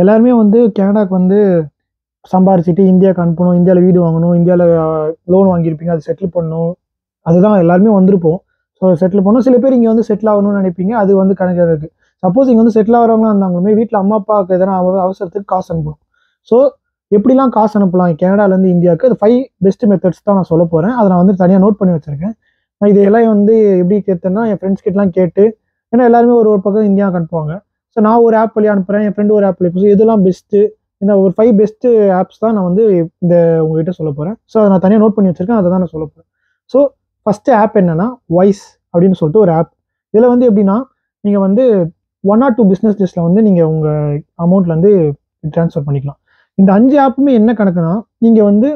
எல்லாருமே வந்து கனடாக்கு வந்து சம்பாரிச்சுட்டு இந்தியாவுக்கு அனுப்பணும், இந்தியாவில் வீடு வாங்கணும், இந்தியாவில் லோன் வாங்கியிருப்பீங்க, அதை செட்டில் பண்ணணும். அதுதான் எல்லாருமே வந்திருப்போம். ஸோ செட்டில் பண்ணணும். சில பேர் இங்கே வந்து செட்டில் ஆகணும்னு நினைப்பீங்க. அது வந்து கணக்கில் இருக்குது. சப்போஸ் இங்கே வந்து செட்டில் ஆகிறவங்களா இருந்தாலுமே வீட்டில் அம்மா அப்பாவுக்கு எதனா அவசரத்துக்கு காசு அனுப்பணும். ஸோ எப்படிலாம் காசு அனுப்பலாம் கனடாலேருந்து இந்தியாவுக்கு, அது 5 பெஸ்ட் மெத்தட்ஸ் தான் நான் சொல்ல போகிறேன். அதை நான் வந்து தனியாக நோட் பண்ணி வச்சுருக்கேன். நான் இதெல்லாம் வந்து எப்படி கேட்டேன்னா, என் ஃப்ரெண்ட்ஸ் கிட்டலாம் கேட்டு, ஏன்னா எல்லாருமே ஒரு ஒரு பக்கம் இந்தியாவுக்கு அனுப்புவாங்க. ஸோ நான் ஒரு ஆப் வழியாக அனுப்புகிறேன், என் ஃப்ரெண்டு ஒரு ஆப் வழி. ஸோ இதெல்லாம் பெஸ்ட்டு, இந்த ஒரு 5 பெஸ்ட் ஆப்ஸ் தான் நான் வந்து இந்த உங்ககிட்ட சொல்ல போகிறேன். ஸோ அதை நான் தனியாக நோட் பண்ணி வச்சுருக்கேன். அதை தான் நான் சொல்ல போகிறேன். ஸோ ஃபஸ்ட்டு ஆப் என்னன்னா வைஸ் அப்படின்னு சொல்லிட்டு ஒரு ஆப். இதில் வந்து எப்படின்னா, நீங்கள் வந்து 1 or 2 பிஸ்னஸ் டேஸில் வந்து நீங்கள் உங்கள் அமௌண்ட்லேருந்து ட்ரான்ஸ்ஃபர் பண்ணிக்கலாம். இந்த 5 ஆப்புமே என்ன கணக்குனா, நீங்கள் வந்து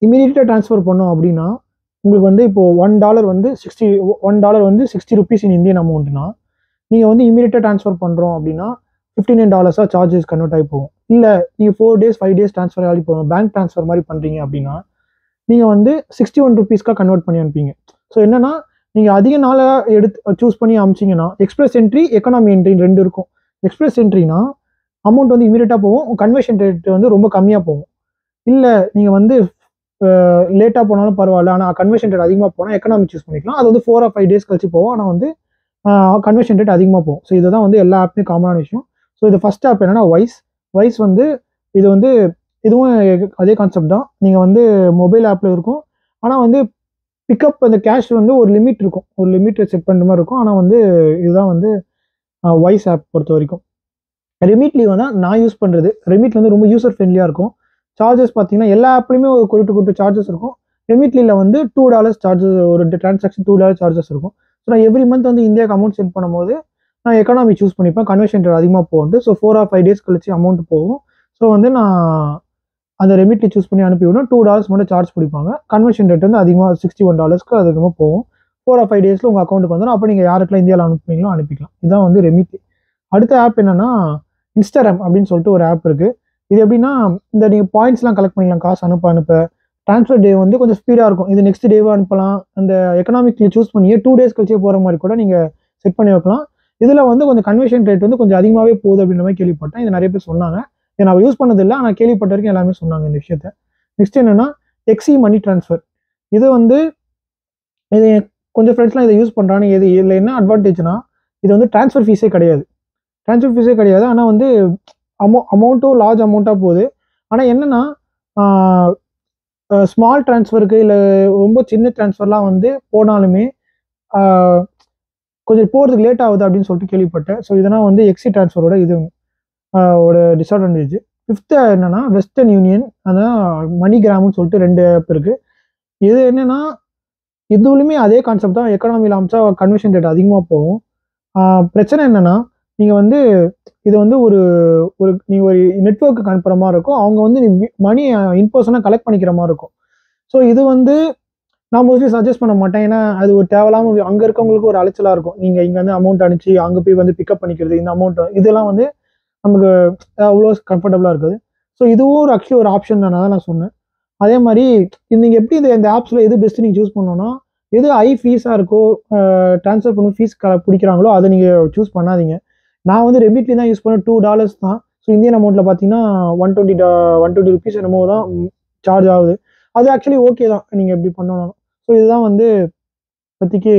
இமீடியட்டாக ட்ரான்ஸ்ஃபர் பண்ணோம் அப்படின்னா, உங்களுக்கு வந்து இப்போ $1 வந்து $1 வந்து 60 rupees இன் இந்தியன் அமௌண்ட்னா, நீங்கள் வந்து இமீடியட்டாக ட்ரான்ஸ்ஃபர் பண்ணுறோம் அப்படின்னா $59 சார்ஜஸ் கன்வெர்ட் ஆகி போகும். இல்லை நீங்கள் 4 days 5 days ட்ரான்ஸ்ஃபர் ஆகி போகும், பேங்க் ட்ரான்ஸ்ஃபர் மாதிரி பண்ணுறீங்க அப்படின்னா, நீங்கள் வந்து 61 rupeesக்காக கன்வெர்ட் பண்ணி அனுப்பிங்க. ஸோ என்னன்னா, நீங்கள் அதிக நாளாக சூஸ் பண்ணி அமிச்சிங்கன்னா, எக்ஸ்பிரஸ் என்ட்ரி, எக்கனாமி என்ட்ரின்னு 2 இருக்கும். எக்ஸ்பிரஸ் என்ட்ரினா அமௌண்ட் வந்து இமீடியட்டாக போகும், கன்வர்ஷன் ரேட் வந்து ரொம்ப கம்மியாக போகும். இல்லை நீங்கள் வந்து லேட்டாக போனாலும் பரவாயில்ல, ஆனால் கன்வர்ஷன் ரேட் அதிகமாக போனால் எக்கனாமி சூஸ் பண்ணிக்கலாம். அது வந்து 4 or 5 days கழிச்சு போகும், ஆனால் வந்து கன்வர்ஷன் ரேட் அதிகமாக போகும். ஸோ இதுதான் வந்து எல்லா ஆப்லையும் காமனான விஷயம். ஸோ இது ஃபஸ்ட் ஆப் என்னன்னா வைஸ் வந்து இது வந்து இதுவும் அதே கான்செப்ட் தான். நீங்கள் வந்து மொபைல் ஆப்பில் இருக்கும், ஆனால் வந்து பிக்கப் அந்த கேஷ் வந்து ஒரு லிமிட் இருக்கும், ஒரு லிமிட் செட் பண்ணுற மாதிரி இருக்கும். ஆனால் வந்து இதுதான் வந்து வைஸ் ஆப் பொறுத்த வரைக்கும். ரெமிட்லி வந்து நான் யூஸ் பண்ணுறது, ரெமிட்ல வந்து ரொம்ப யூசர் ஃப்ரெண்ட்லியாக இருக்கும். சார்ஜஸ் பார்த்தீங்கன்னா எல்லா ஆப்லையுமே ஒரு குறிப்பிட்ட சார்ஜஸ் இருக்கும். ரெமிட்லியில் வந்து $2 சார்ஜஸ், ஒரு டிரான்சாக்ஷன் $2 சார்ஜஸ் இருக்கும். ஸோ நான் எவ்ரி மந்த் வந்து இந்தியாவுக்கு அமௌண்ட் சென்ட் பண்ணும்போது நான் எக்கனாமி சூஸ் பண்ணிப்பேன். கன்வர்ஷன் ரேட் அதிகமாக போகுது. ஸோ 4 or 5 days கழிச்சு அமௌண்ட் போகும். ஸோ வந்து நான் அந்த ரெமிட்லி சூஸ் பண்ணி அனுப்பி விடணும். $2 மட்டும் சார்ஜ் பிடிப்பாங்க. கன்வர்ஷன் ரேட் வந்து அதிகமாக $61க்கு அதிகமாக போகும். 4 or 5 daysல உங்கள் அக்கௌண்ட்டுக்கு வந்துடும். அப்போ நீங்கள் யாருக்கெல்லாம் இந்தியாவில் அனுப்புவீங்களோ அனுப்பிக்கலாம். இதுதான் வந்து ரெமிட்லி. அடுத்த ஆப் என்னன்னா இன்ஸ்டாகிராம் அப்படின்னு சொல்லிட்டு ஒரு ஆப் இருக்குது. இது எப்படின்னா, இந்த நீங்கள் பாயிண்ட்ஸ்லாம் கலெக்ட் பண்ணிக்கலாம் காசு அனுப்ப. ட்ரான்ஸ்ஃபர் டே வந்து கொஞ்சம் ஸ்பீடாக இருக்கும். இது நெக்ஸ்ட் டேவாக அனுப்பலாம். அந்த எக்கனாமிக்ல சூஸ் பண்ணியே 2 days கழிச்சே போகிற மாதிரி கூட நீங்கள் செட் பண்ணி வைக்கலாம். இதில் வந்து கொஞ்சம் கன்வர்ஷன் ரேட் வந்து கொஞ்சம் அதிகமாகவே போகுது அப்படின்ற மாதிரி கேள்விப்பட்டேன். இது நிறைய பேர் சொன்னாங்க. இதை நான் யூஸ் பண்ணதில்லை, ஆனால் கேள்விப்பட்ட வரைக்கும் எல்லாருமே சொன்னாங்க இந்த விஷயத்த. நெக்ஸ்ட் என்னன்னா எக்ஸி மணி ட்ரான்ஸ்ஃபர். இது வந்து இது கொஞ்சம் ஃப்ரெண்ட்ஸ்லாம் இதை யூஸ் பண்ணுறாங்க. இதில் என்ன அட்வான்டேஜ்னா, இது வந்து ட்ரான்ஸ்ஃபர் ஃபீஸே கிடையாது. ஆனால் வந்து அமௌண்ட்டும் லார்ஜ் அமௌண்ட்டாக போகுது. ஆனால் என்னென்னா, ஸ்மால் ட்ரான்ஸ்ஃபருக்கு இல்லை ரொம்ப சின்ன ட்ரான்ஸ்ஃபர்லாம் வந்து போனாலுமே கொஞ்சம் போகிறதுக்கு லேட் ஆகுது அப்படின்னு சொல்லிட்டு கேள்விப்பட்டேன். ஸோ இதனால் வந்து எக்ஸி ட்ரான்ஸ்ஃபரோட இது ஒரு டிஸ்அட்வான்டேஜ். 5th என்னன்னா வெஸ்டர்ன் யூனியன், அதான் மணிகிராம்னு சொல்லிட்டு 2 ஆப் இருக்குது. இது என்னென்னா, இதுவுலையுமே அதே கான்செப்ட் தான். எக்கனாமியில் அமிச்சா கன்வர்ஷன் ரேட் அதிகமாக போகும். பிரச்சனை என்னென்னா, நீங்கள் வந்து இது வந்து ஒரு நீங்கள் ஒரு நெட்வொர்க்குக்கு அனுப்புகிற மாதிரி இருக்கும். அவங்க வந்து மணி இன்பர்சனாக கலெக்ட் பண்ணிக்கிற மாதிரி இருக்கும். ஸோ இது வந்து நான் மோஸ்ட்லி சஜஸ்ட் பண்ண மாட்டேன். ஏன்னா அது ஒரு தேவையில்லாமல் அங்கே இருக்கவங்களுக்கு ஒரு அலைச்சலாக இருக்கும். நீங்கள் இங்கே வந்து அமௌண்ட் அனுப்பிச்சு அங்கே போய் வந்து பிக்கப் பண்ணிக்கிறது, இந்த அமௌண்ட் இதெல்லாம் வந்து நமக்கு அவ்வளோ கம்ஃபர்டபுளாக இருக்குது. ஸோ இதுவும் ஒரு ஆக்சுவலி ஒரு ஆப்ஷன் தான், நான் சொன்னேன். அதே மாதிரி நீங்கள் எப்படி இந்த ஆப்ஸில் எது பெஸ்ட்டு நீங்கள் சூஸ் பண்ணணும்னா, எது ஹை ஃபீஸாக இருக்கோ, ட்ரான்ஸ்ஃபர் பண்ணி ஃபீஸ் பிடிக்கிறாங்களோ அதை நீங்கள் சூஸ் பண்ணாதீங்க. நான் வந்து ரெமிட்லி தான் யூஸ் பண்ணேன். $2 தான். ஸோ இந்தியன் அமௌண்ட்டில் பார்த்தீங்கன்னா 120 rupees என்னமோ தான் சார்ஜ் ஆகுது. அது ஆக்சுவலி ஓகே தான், நீங்கள் எப்படி பண்ணணும். ஸோ இதுதான் வந்து இப்போதைக்கு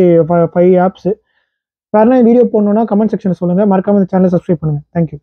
5 ஆப்ஸு. வேறு என்ன வீடியோ போடணுன்னா கமெண்ட் செக்ஷனில் சொல்லுங்கள். மறக்காமல் இந்த சேனலை சப்ஸ்கிரைப் பண்ணுங்கள். தேங்க்யூ.